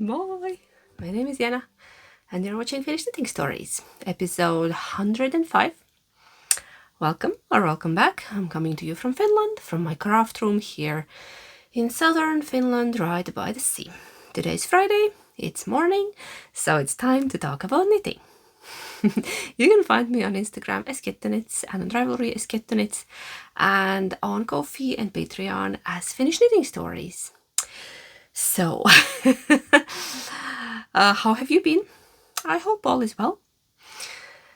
Bye! My name is Jana, and you're watching Finnish Knitting Stories, episode 105. Welcome, or welcome back. I'm coming to you from Finland, from my craft room here in southern Finland, right by the sea. Today's Friday, it's morning, so it's time to talk about knitting. You can find me on Instagram as Kettonits, and on Ravelry as Kettonits, and on Ko-fi and Patreon as Finnish Knitting Stories. So, how have you been? I hope all is well.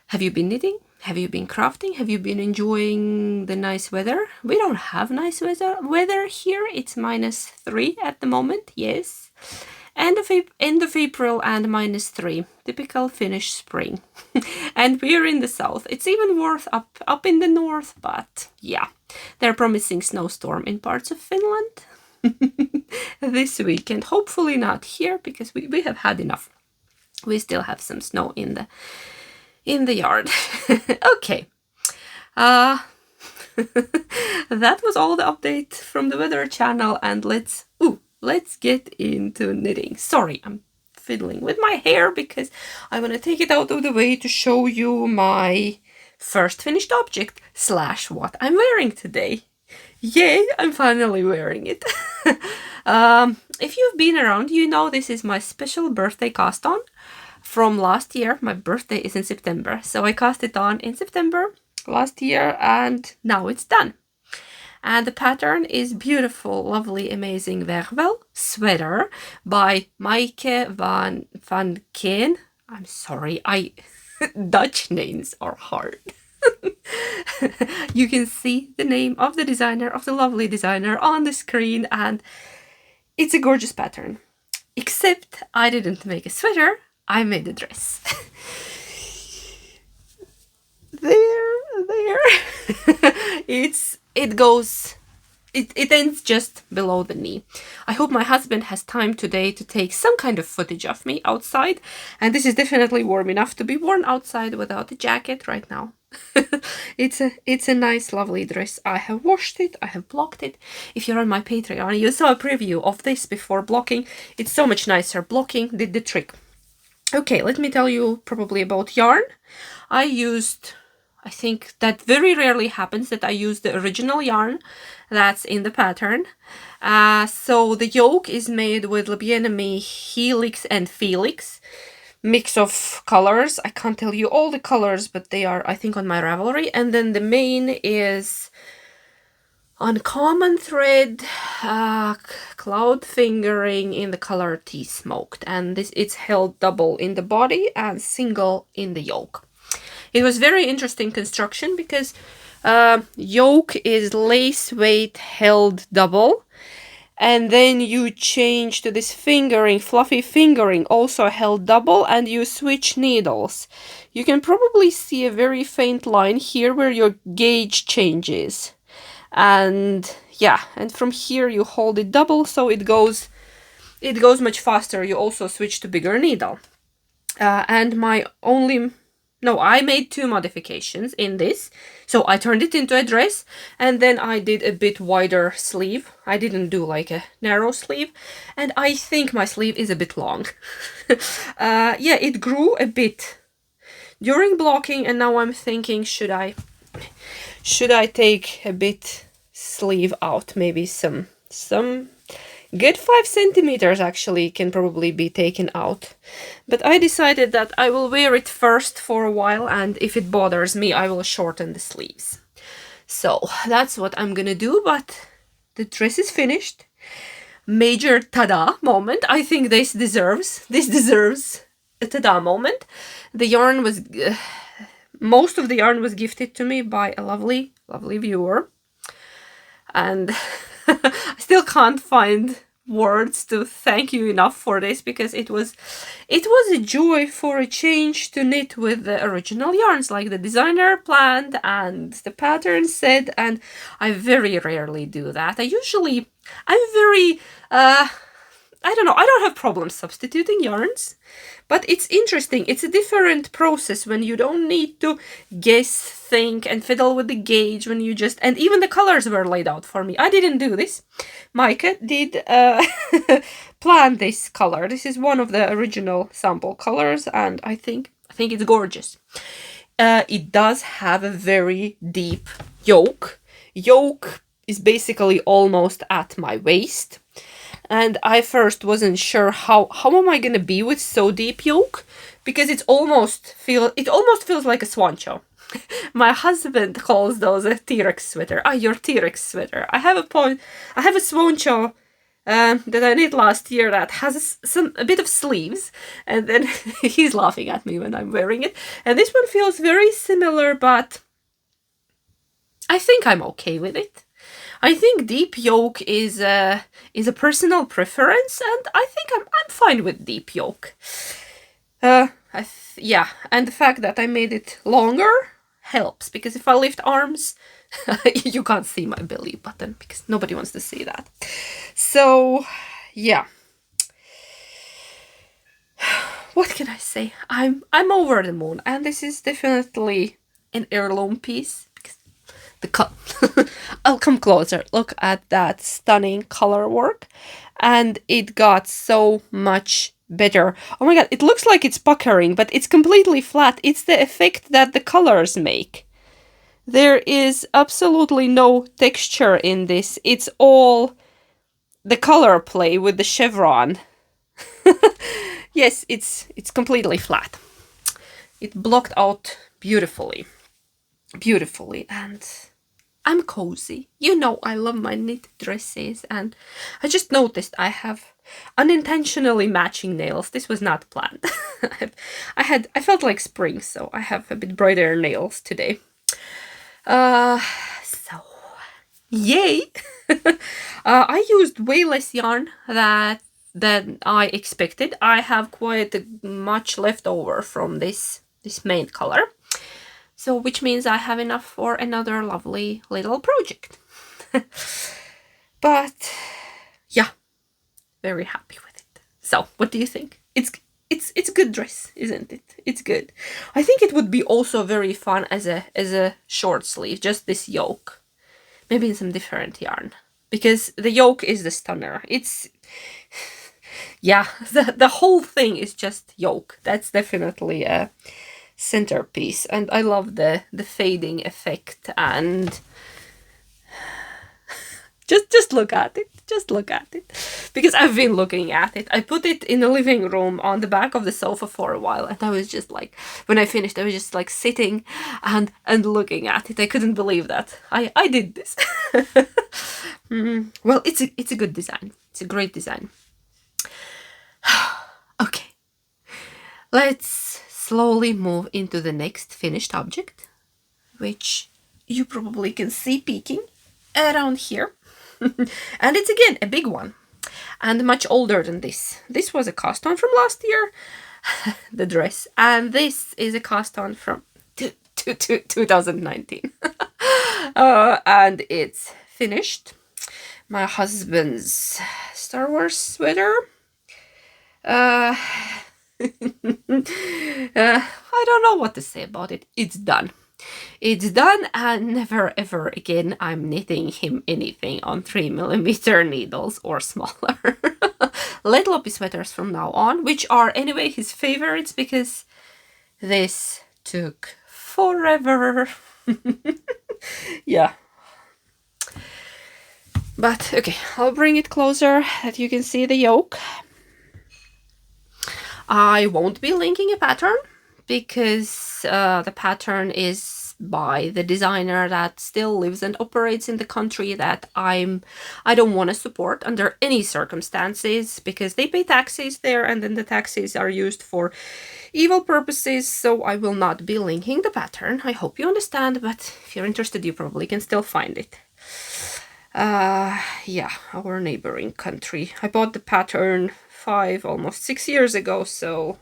Have you been knitting? Have you been crafting? Have you been enjoying the nice weather? We don't have nice weather here. It's -3 at the moment, yes. End of April and -3. Typical Finnish spring. And we're in the south. It's even worse up in the north, but yeah. They're promising snowstorm in parts of Finland this weekend. Hopefully not here, because we have had enough. We still have some snow in the yard. Okay. That was all the update from the weather channel, and let's get into knitting. Sorry, I'm fiddling with my hair because I want to take it out of the way to show you my first finished object / what I'm wearing today. Yay, I'm finally wearing it. If you've been around, you know this is my special birthday cast on from last year. My birthday is in September, so I cast it on in September last year, and now it's done. And the pattern is beautiful, lovely, amazing Wervel sweater by Maaike van Keen. I'm sorry, Dutch names are hard. You can see the name of the designer, of the lovely designer, on the screen, and it's a gorgeous pattern. Except I didn't make a sweater, I made a dress. There. It ends just below the knee. I hope my husband has time today to take some kind of footage of me outside, and this is definitely warm enough to be worn outside without a jacket right now. It's a nice, lovely dress. I have washed it, I have blocked it. If you're on my Patreon, you saw a preview of this before blocking. It's so much nicer. Blocking did the trick. Okay, let me tell you probably about yarn. I think that very rarely happens that I use the original yarn that's in the pattern. So the yoke is made with Lebienemy Helix and Felix. Mix of colors. I can't tell you all the colors, but they are, I think, on my Ravelry. And then the main is uncommon thread, cloud fingering in the color Tea Smoked, and it's held double in the body and single in the yoke. It was very interesting construction because yoke is lace weight held double, and then you change to this fingering, fluffy fingering, also held double, and you switch needles. You can probably see a very faint line here where your gauge changes. And yeah, and from here you hold it double, so it goes much faster. You also switch to bigger needle. I made 2 modifications in this. So I turned it into a dress, and then I did a bit wider sleeve. I didn't do like a narrow sleeve, and I think my sleeve is a bit long. Yeah, it grew a bit during blocking, and now I'm thinking, should I take a bit sleeve out? Maybe some good 5 centimeters actually can probably be taken out. But I decided that I will wear it first for a while, and if it bothers me, I will shorten the sleeves. So that's what I'm gonna do, but the dress is finished. Major tada moment. I think this deserves a tada moment. The yarn was... most of the yarn was gifted to me by a lovely, lovely viewer. And I still can't find words to thank you enough for this, because it was a joy for a change to knit with the original yarns like the designer planned and the pattern said, and I very rarely do that. I'm very I don't know, I don't have problems substituting yarns, but it's interesting. It's a different process when you don't need to guess, think, and fiddle with the gauge, when you just... And even the colors were laid out for me. I didn't do this. Maaike did planned this color. This is one of the original sample colors, and I think it's gorgeous. It does have a very deep yoke. Yoke is basically almost at my waist. And I first wasn't sure how am I gonna be with so deep yoke, because it almost feels like a swancho. My husband calls those a T-Rex sweater. Your T-Rex sweater. I have a swancho that I knit last year that has a bit of sleeves, and then he's laughing at me when I'm wearing it. And this one feels very similar, but I think I'm okay with it. I think deep yoke is a personal preference, and I think I'm fine with deep yoke. Yeah, and the fact that I made it longer helps, because if I lift arms, you can't see my belly button because nobody wants to see that. So, yeah. What can I say? I'm over the moon, and this is definitely an heirloom piece. I'll come closer. Look at that stunning color work, and it got so much better. Oh my god, it looks like it's puckering, but it's completely flat. It's the effect that the colors make. There is absolutely no texture in this. It's all the color play with the chevron. Yes, it's completely flat. It blocked out beautifully. Beautifully, and I'm cozy. You know I love my knit dresses, and I just noticed I have unintentionally matching nails. This was not planned. I felt like spring, so I have a bit brighter nails today. So yay! I used way less yarn than I expected. I have quite much left over from this main color. So, which means I have enough for another lovely little project. But yeah, very happy with it. So, what do you think? It's a good dress, isn't it? It's good. I think it would be also very fun as a short sleeve, just this yoke. Maybe in some different yarn, because the yoke is the stunner. It's yeah, the whole thing is just yoke. That's definitely a centerpiece, and I love the fading effect, and just look at it. Just look at it, because I've been looking at it. I put it in the living room on the back of the sofa for a while, and I was just like, when I finished, I was just like sitting and looking at it. I couldn't believe that I did this. Well, it's a good design. It's a great design. Okay, let's slowly move into the next finished object, which you probably can see peeking around here. And it's again a big one, and much older than this. This was a cast on from last year, the dress, and this is a cast on from 2019. And it's finished. My husband's Star Wars sweater. I don't know what to say about it. It's done. It's done, and never ever again I'm knitting him anything on 3mm needles or smaller. Let Loppy sweaters from now on, which are anyway his favorites, because this took forever. Yeah. But okay, I'll bring it closer that you can see the yoke. I won't be linking a pattern, because the pattern is by the designer that still lives and operates in the country that I don't want to support under any circumstances, because they pay taxes there, and then the taxes are used for evil purposes. So I will not be linking the pattern. I hope you understand, but if you're interested, you probably can still find it. Yeah, our neighboring country. I bought the pattern 5, almost 6 years ago, so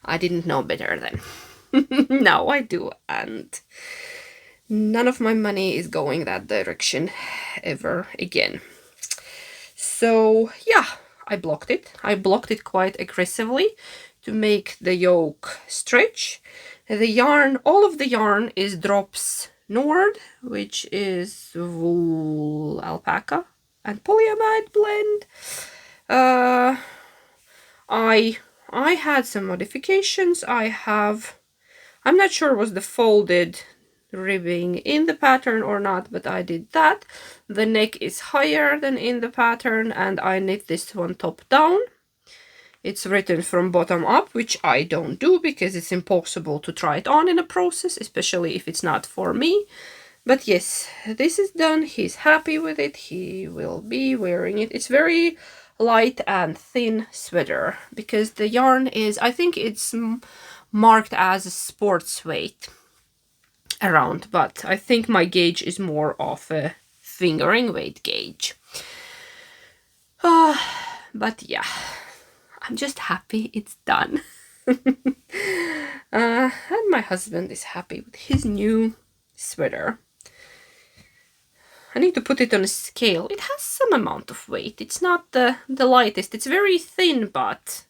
I didn't know better then. Now I do, and none of my money is going that direction ever again. So yeah, I blocked it. I blocked it quite aggressively to make the yoke stretch. The yarn, all of the yarn is Drops Nord, which is wool alpaca and polyamide blend. I had some modifications. I'm not sure was the folded ribbing in the pattern or not, but I did that. The neck is higher than in the pattern, and I knit this one top down. It's written from bottom up, which I don't do because it's impossible to try it on in a process, especially if it's not for me. But yes, this is done. He's happy with it. He will be wearing it. It's very light and thin sweater because the yarn is, I think it's marked as a sports weight around, but I think my gauge is more of a fingering weight gauge. But yeah, I'm just happy it's done. And my husband is happy with his new sweater. I need to put it on a scale. It has some amount of weight. It's not the lightest. It's very thin, but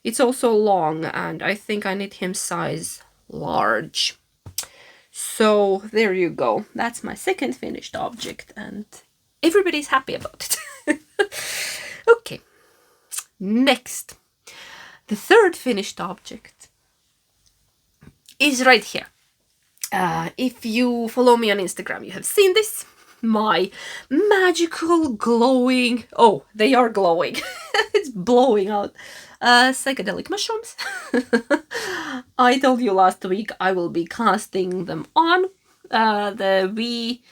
it's also long, and I think I knit him size large. So there you go. That's my second finished object, and everybody's happy about it. Okay, next. The third finished object is right here. If you follow me on Instagram, you have seen this. My magical glowing, oh, they are glowing. It's blowing out. Psychedelic mushrooms. I told you last week I will be casting them on. The wee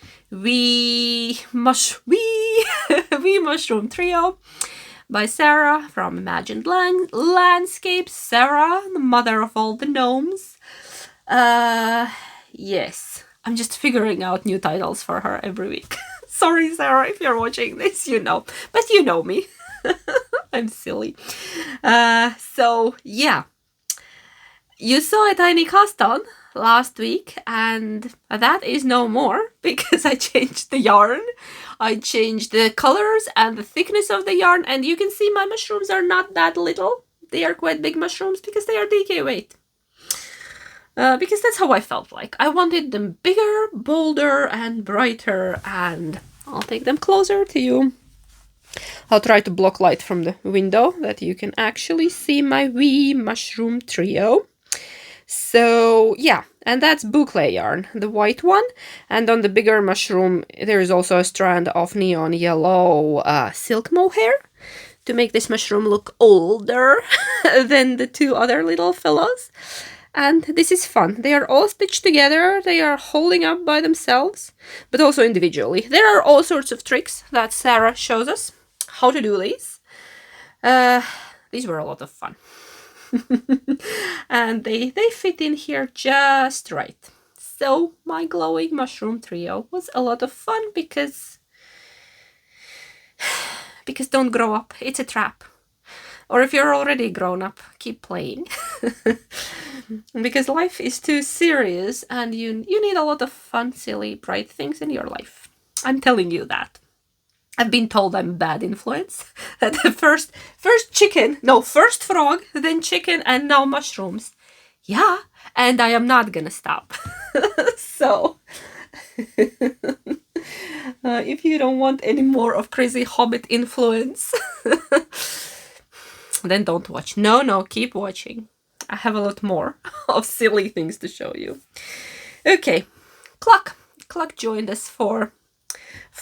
mushroom trio by Sarah from Imagined Landscapes. Sarah, the mother of all the gnomes. Yes, I'm just figuring out new titles for her every week. Sorry, Sarah, if you're watching this, you know. But you know me. I'm silly. So, yeah. You saw a tiny cast on last week, and that is no more because I changed the yarn. I changed the colors and the thickness of the yarn, and you can see my mushrooms are not that little. They are quite big mushrooms because they are DK weight. Because that's how I felt like. I wanted them bigger, bolder, and brighter, and I'll take them closer to you. I'll try to block light from the window that you can actually see my wee mushroom trio. So yeah, and that's boucle yarn, the white one. And on the bigger mushroom, there is also a strand of neon yellow silk mohair to make this mushroom look older than the two other little fellows. And this is fun. They are all stitched together. They are holding up by themselves, but also individually. There are all sorts of tricks that Sarah shows us how to do these. These were a lot of fun. And they fit in here just right. So my glowing mushroom trio was a lot of fun because don't grow up. It's a trap. Or if you're already grown up, keep playing. Because life is too serious and you need a lot of fun, silly, bright things in your life. I'm telling you that. I've been told I'm a bad influence. That the first frog, then chicken, and now mushrooms. Yeah, and I am not gonna stop. So, if you don't want any more of crazy hobbit influence, then don't watch. No, keep watching. I have a lot more of silly things to show you. Okay, Cluck joined us for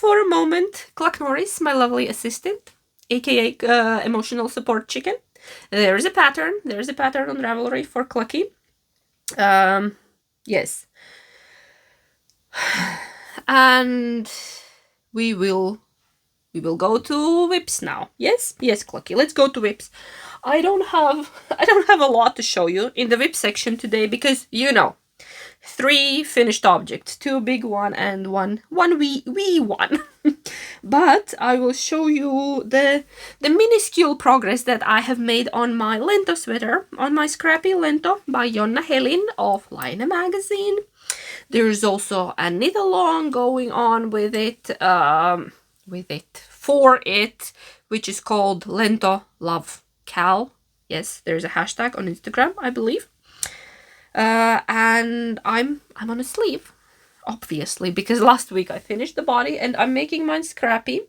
a moment. Cluck Norris, my lovely assistant, aka emotional support chicken. There is a pattern. There's a pattern on Ravelry for Clucky. Yes. And we will go to whips now. Yes, Clucky. Let's go to whips. I don't have a lot to show you in the whip section today because 3 finished objects, 2 big one and one wee one. But I will show you the minuscule progress that I have made on my Lento sweater, on my scrappy Lento by Jonna Helin of Line magazine. There's also a knit along going on with it, which is called Lento Love Cal. Yes, there's a hashtag on Instagram, I believe. And I'm on a sleeve, obviously, because last week I finished the body and I'm making mine scrappy.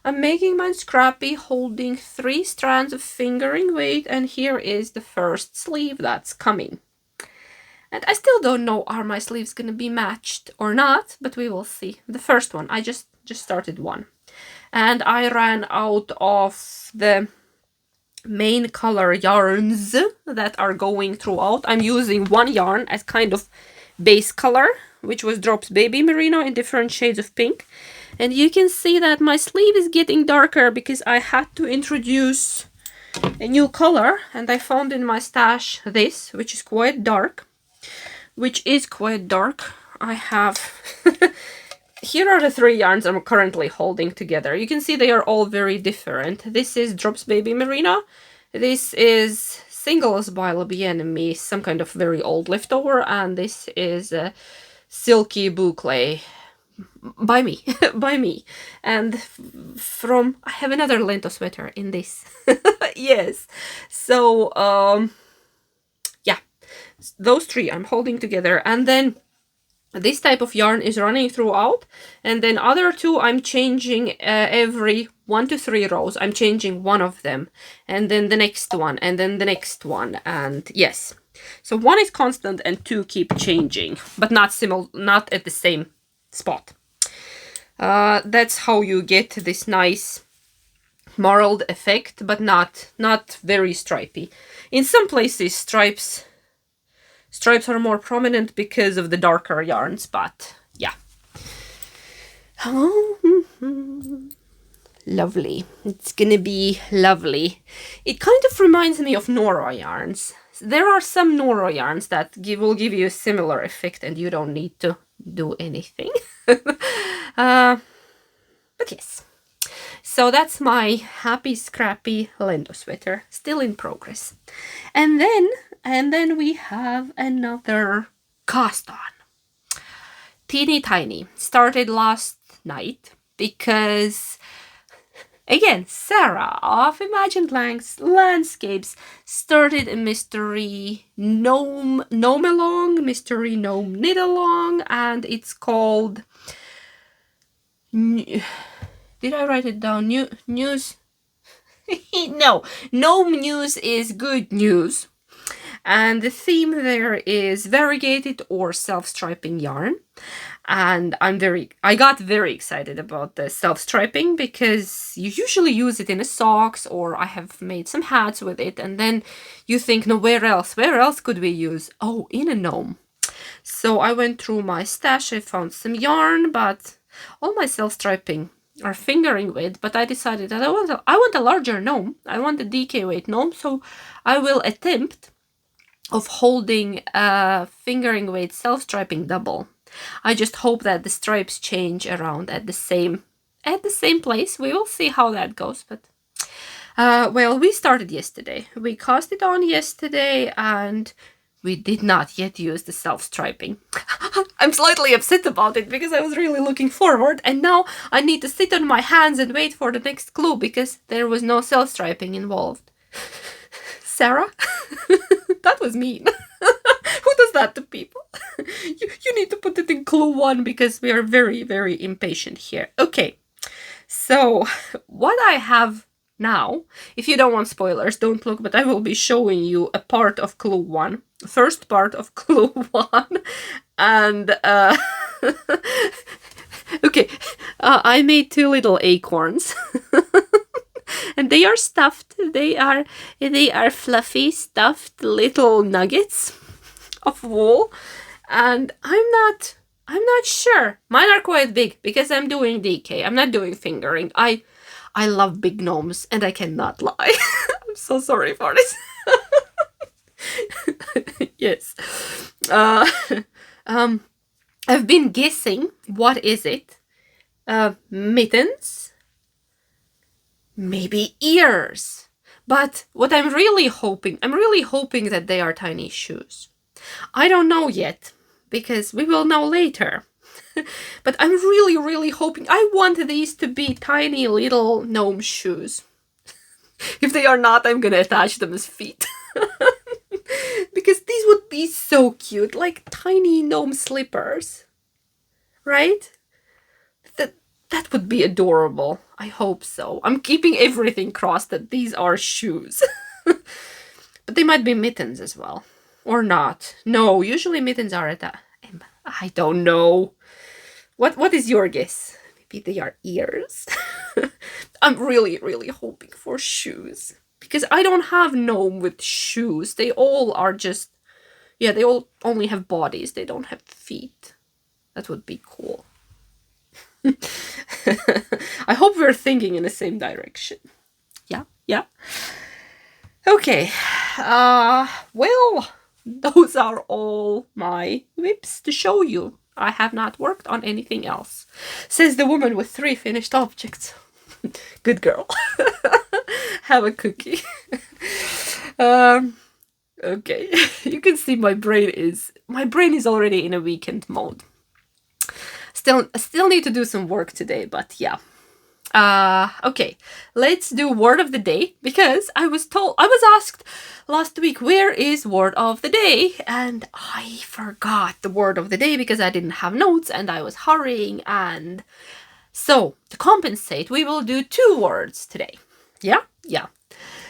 I'm making mine scrappy, holding 3 strands of fingering weight, and here is the first sleeve that's coming. And I still don't know are my sleeves gonna be matched or not, but we will see. The first one, I just started one. And I ran out of the main color yarns that are going throughout. I'm using one yarn as kind of base color, which was Drops Baby Merino in different shades of pink. And you can see that my sleeve is getting darker because I had to introduce a new color, and I found in my stash this, which is quite dark. I have here are the 3 yarns I'm currently holding together. You can see they are all very different. This is Drops Baby Merino. This is Singles by Le Bien-Aimé, some kind of very old leftover, and this is Silky Boucle by me, by me. And from I have another Lento sweater in this. Yes. So yeah, those 3 I'm holding together, and then this type of yarn is running throughout, and then other 2 I'm changing every 1 to 3 rows. I'm changing one of them, and then the next one, and then the next one, and yes. So 1 is constant and 2 keep changing, but not at the same spot. That's how you get this nice marled effect, but not very stripy. In some places stripes are more prominent because of the darker yarns, but yeah. Lovely. It's gonna be lovely. It kind of reminds me of Nora yarns. There are some Nora yarns that will give you a similar effect and you don't need to do anything. But yes. So that's my happy scrappy Lento sweater, still in progress. And then we have another cast on. Teeny tiny. Started last night because, again, Sarah of Imagined Landscapes started a mystery gnome along, mystery gnome knit along, and it's called... Did I write it down? News? No, gnome news is good news. And the theme there is variegated or self-striping yarn. And I got very excited about the self-striping because you usually use it in a socks, or I have made some hats with it. And then you think, no, where else could we use? Oh, in a gnome. So I went through my stash, I found some yarn, but all my self-striping are fingering weight, but I decided that I want a larger gnome. I want a DK weight gnome, so I will attempt of holding a fingering weight self-striping double. I just hope that the stripes change around at the same place. We will see how that goes, but well, we started yesterday. We cast it on yesterday, and we did not yet use the self-striping. I'm slightly upset about it because I was really looking forward, and now I need to sit on my hands and wait for the next clue because there was no self-striping involved. Sarah? That was mean. Who does that to people? You need to put it in clue 1 because we are very, very impatient here. Okay, so what I have now, if you don't want spoilers, don't look, but I will be showing you a part of clue 1. First part of clue 1. And, okay, I made 2 little acorns. And they are stuffed. They are fluffy, stuffed little nuggets of wool. And I'm not sure. Mine are quite big because I'm doing DK. I'm not doing fingering. I love big gnomes, and I cannot lie. I'm so sorry for this. Yes. I've been guessing. What is it? Mittens? Maybe ears. But what I'm really hoping that they are tiny shoes. I don't know yet, because we will know later. But I'm really, really hoping. I want these to be tiny little gnome shoes. If they are not, I'm gonna attach them as feet. Because these would be so cute, like tiny gnome slippers. Right? That would be adorable. I hope so. I'm keeping everything crossed that these are shoes. But they might be mittens as well. Or not. No, usually mittens are at the... I don't know. What is your guess? Maybe they are ears? I'm really, really hoping for shoes. Because I don't have gnome with shoes. They all are just... Yeah, they all only have bodies. They don't have feet. That would be cool. I hope we're thinking in the same direction. Yeah. Okay. Well, those are all my whips to show you. I have not worked on anything else, says the woman with 3 finished objects. Good girl. Have a cookie. Okay. You can see my brain is already in a weekend mode. Still need to do some work today, but yeah. Okay, let's do word of the day, because I was asked last week, where is word of the day? And I forgot the word of the day because I didn't have notes and I was hurrying. And so to compensate, we will do 2 words today. Yeah.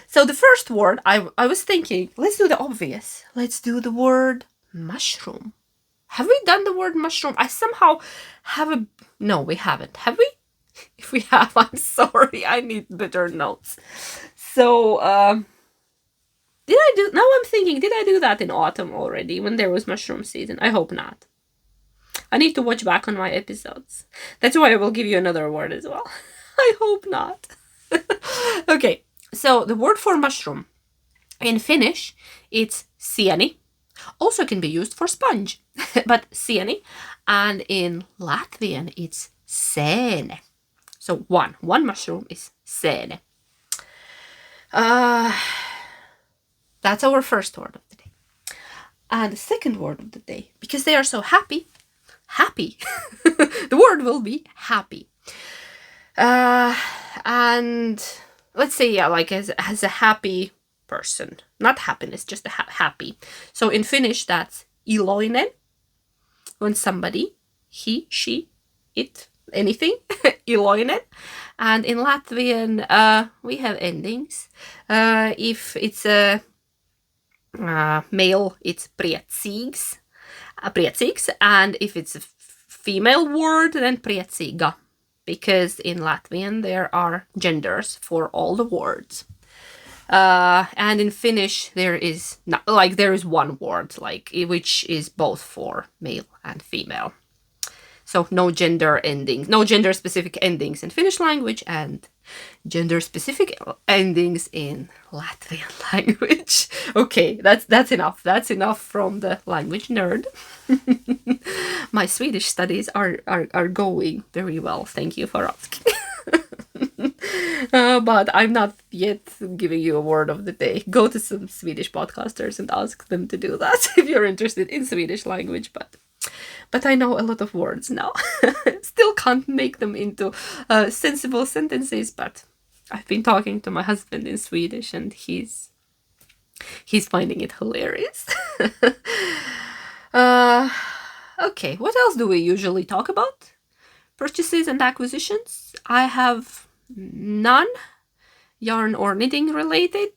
So the first word, I was thinking, let's do the obvious. Let's do the word mushroom. Have we done the word mushroom? I somehow have no, we haven't. Have we? If we have, I'm sorry. I need better notes. So, now I'm thinking, did I do that in autumn already when there was mushroom season? I hope not. I need to watch back on my episodes. That's why I will give you another word as well. I hope not. Okay, so the word for mushroom in Finnish, it's sieni. Also can be used for sponge, but sieni. And in Latvian, it's sēne. So one mushroom is sēne. That's our first word of the day. And the second word of the day, because they are so happy, the word will be happy. And let's say, yeah, like as a happy person, not happiness, just a happy. So in Finnish, that's iloinen. When somebody, he, she, it, anything, iloinen. And in Latvian, we have endings. If it's a male, it's priecīgs, and if it's a female word, then priecīga, because in Latvian there are genders for all the words. And in Finnish there is one word, like, which is both for male and female. So no gender specific endings in Finnish language, and gender specific endings in Latvian language. Okay, that's enough. That's enough from the language nerd. My Swedish studies are going very well. Thank you for asking. But I'm not yet giving you a word of the day. Go to some Swedish podcasters and ask them to do that if you're interested in Swedish language. But I know a lot of words now. Still can't make them into sensible sentences, but I've been talking to my husband in Swedish and he's finding it hilarious. Okay, what else do we usually talk about? Purchases and acquisitions. I have none yarn or knitting related,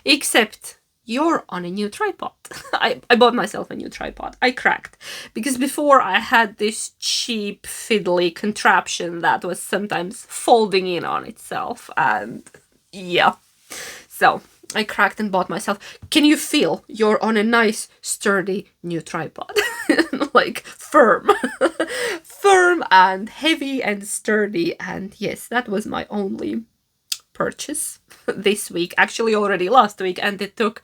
except you're on a new tripod. I bought myself a new tripod. I cracked. Because before I had this cheap, fiddly contraption that was sometimes folding in on itself. And yeah. So I cracked and bought myself. Can you feel you're on a nice, sturdy new tripod? Like firm. Firm and heavy and sturdy. And yes, that was my only purchase this week, actually already last week, and it took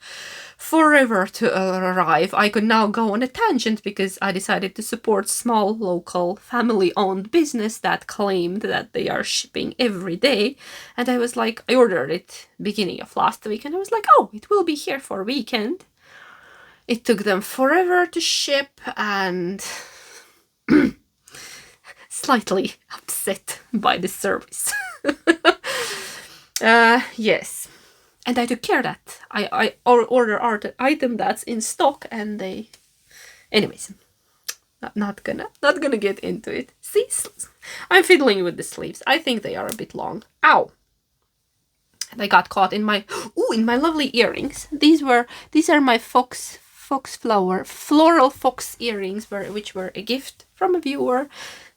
forever to arrive. I could now go on a tangent because I decided to support small local family-owned business that claimed that they are shipping every day, and I was like, I ordered it beginning of last week and I was like, oh, it will be here for a weekend. It took them forever to ship, and slightly upset by the service. Yes, and I took care that I order item that's in stock, and they, anyways, Not gonna get into it. See, I'm fiddling with the sleeves. I think they are a bit long. Ow! They got caught in my lovely earrings. These are my floral fox earrings, which were a gift from a viewer.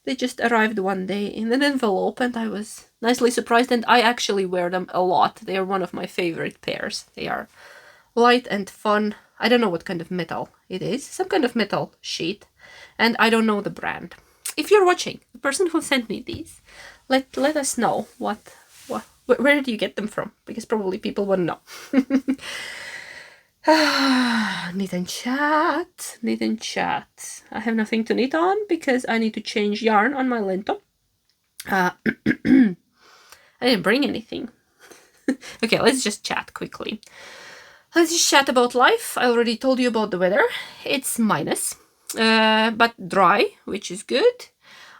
They just arrived one day in an envelope, and I was nicely surprised. And I actually wear them a lot. They are one of my favorite pairs. They are light and fun. I don't know what kind of metal it is. Some kind of metal sheet, and I don't know the brand. If you're watching, the person who sent me these, let us know where do you get them from? Because probably people want to know. Knit and chat. I have nothing to knit on because I need to change yarn on my Lento. I didn't bring anything. Okay, let's just chat quickly. Let's just chat about life. I already told you about the weather. It's minus, but dry, which is good.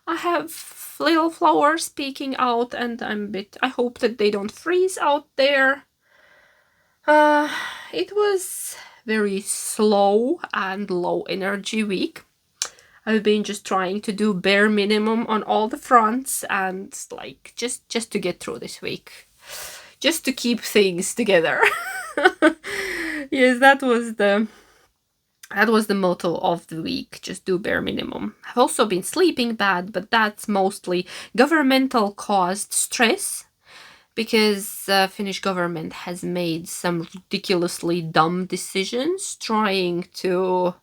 I have little flowers peeking out, and I hope that they don't freeze out there. It was very slow and low energy week. I've been just trying to do bare minimum on all the fronts, and like just to get through this week, just to keep things together. Yes, that was the motto of the week. Just do bare minimum. I've also been sleeping bad, but that's mostly governmental caused stress, because Finnish government has made some ridiculously dumb decisions trying to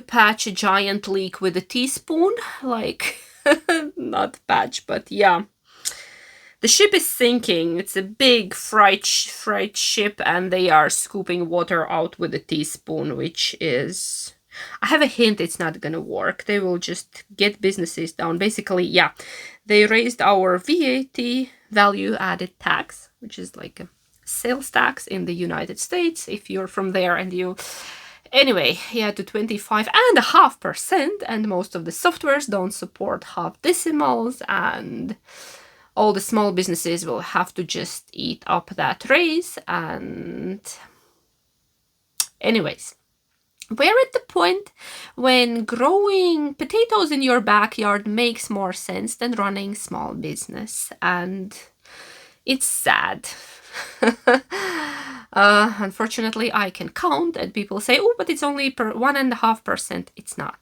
patch a giant leak with a teaspoon. Like, not patch, but yeah. The ship is sinking. It's a big freight ship, and they are scooping water out with a teaspoon, which is... I have a hint it's not gonna work. They will just get businesses down. Basically, yeah, they raised our VAT, value added tax, which is like a sales tax in the United States, if you're from there and you... Anyway, yeah, to 25.5%, and most of the softwares don't support half decimals, and all the small businesses will have to just eat up that raise. And anyways, we're at the point when growing potatoes in your backyard makes more sense than running small business, and it's sad. Unfortunately, I can count, and people say, oh, but it's only 1.5%. It's not.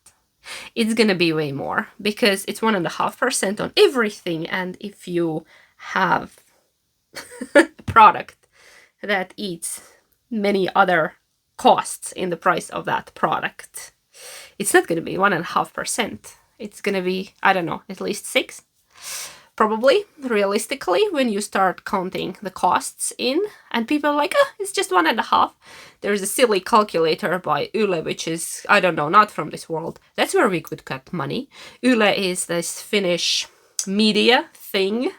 It's gonna be way more, because it's 1.5% on everything, and if you have a product that eats many other costs in the price of that product, it's not gonna be 1.5%. It's gonna be, I don't know, at least 6. Probably, realistically, when you start counting the costs in, and people are like, it's just 1.5. There's a silly calculator by Yle, which is, I don't know, not from this world. That's where we could cut money. Yle is this Finnish media thing,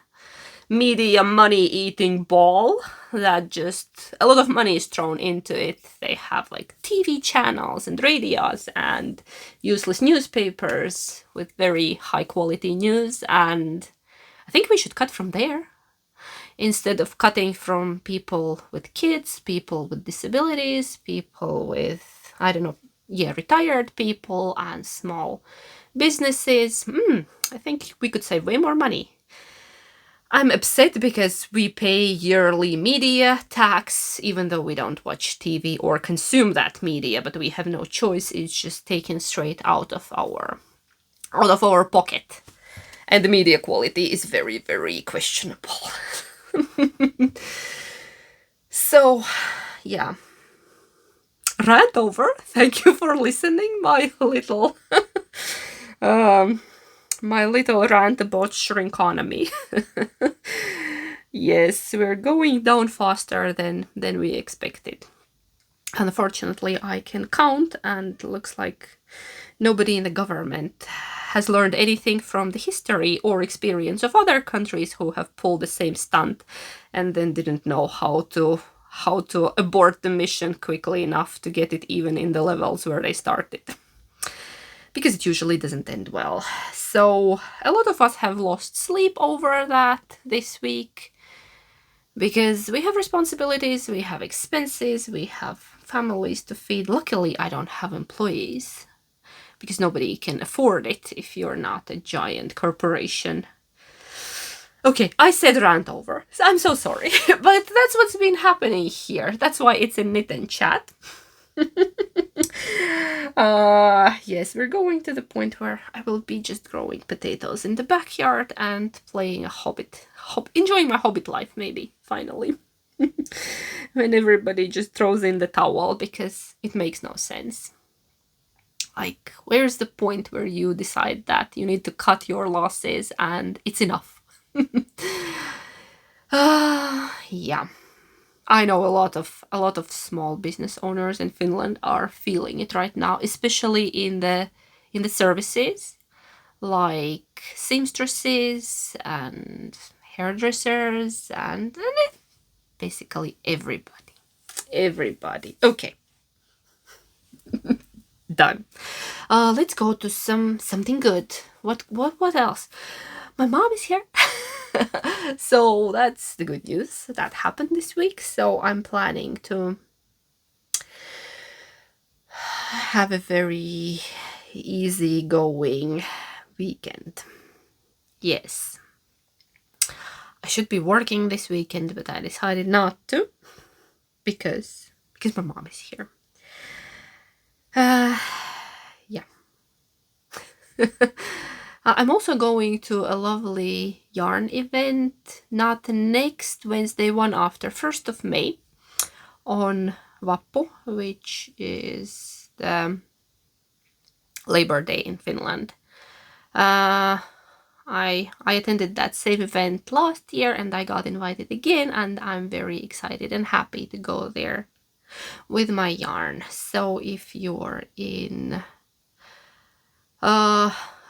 media money-eating ball that just, a lot of money is thrown into it. They have like TV channels and radios and useless newspapers with very high-quality news, and I think we should cut from there, instead of cutting from people with kids, people with disabilities, people with, I don't know, yeah, retired people and small businesses. I think we could save way more money. I'm upset because we pay yearly media tax, even though we don't watch TV or consume that media, but we have no choice. It's just taken straight out of our pocket. And the media quality is very, very questionable. So, yeah. Rant over. Thank you for listening, my little rant about shrinkonomy. Yes, we're going down faster than we expected. Unfortunately, I can count, and looks like nobody in the government has learned anything from the history or experience of other countries who have pulled the same stunt and then didn't know how to abort the mission quickly enough to get it even in the levels where they started. Because it usually doesn't end well. So a lot of us have lost sleep over that this week, because we have responsibilities, we have expenses, we have families to feed. Luckily, I don't have employees. because nobody can afford it if you're not a giant corporation. Okay, I said rant over. I'm so sorry, but that's what's been happening here. That's why it's a knit and chat. Yes, we're going to the point where I will be just growing potatoes in the backyard and playing a enjoying my hobbit life, maybe, finally. When everybody just throws in the towel because it makes no sense. Like, where's the point where you decide that you need to cut your losses and it's enough? Yeah. I know a lot of small business owners in Finland are feeling it right now, especially in the services like seamstresses and hairdressers and basically everybody. Everybody. Okay. Done. Let's go to something good. What else? My mom is here. So that's the good news that happened this week. So I'm planning to have a very easy-going weekend. Yes. I should be working this weekend, but I decided not to because my mom is here. Yeah. I'm also going to a lovely yarn event, not next Wednesday, one after, 1st of May, on Vappu, which is the Labor Day in Finland. I attended that same event last year and I got invited again, and I'm very excited and happy to go there with my yarn. So if you're in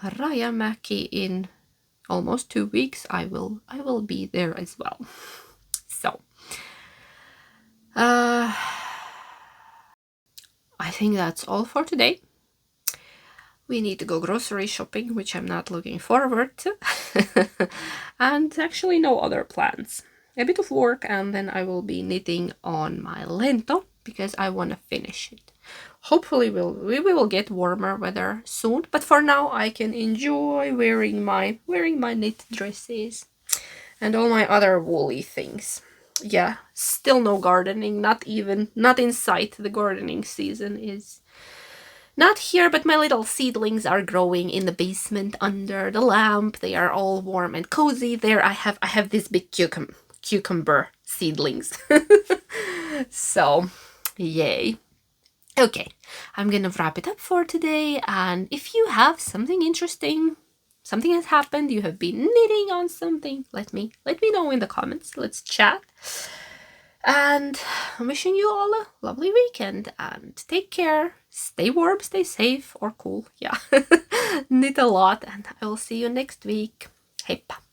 Rajamäki in almost 2 weeks, I will be there as well. So I think that's all for today. We need to go grocery shopping, which I'm not looking forward to. And actually no other plans. A bit of work, and then I will be knitting on my Lento because I want to finish it. Hopefully we will get warmer weather soon, but for now I can enjoy wearing my knit dresses and all my other woolly things. Yeah, still no gardening, not in sight. The gardening season is not here, but my little seedlings are growing in the basement under the lamp. They are all warm and cozy. There I have this big cucumber seedlings. So, yay. Okay, I'm gonna wrap it up for today, and if you have something interesting, something has happened, you have been knitting on something, let me know in the comments. Let's chat. And I'm wishing you all a lovely weekend, and take care, stay warm, stay safe, or cool, yeah. Knit a lot, and I will see you next week. Heippa!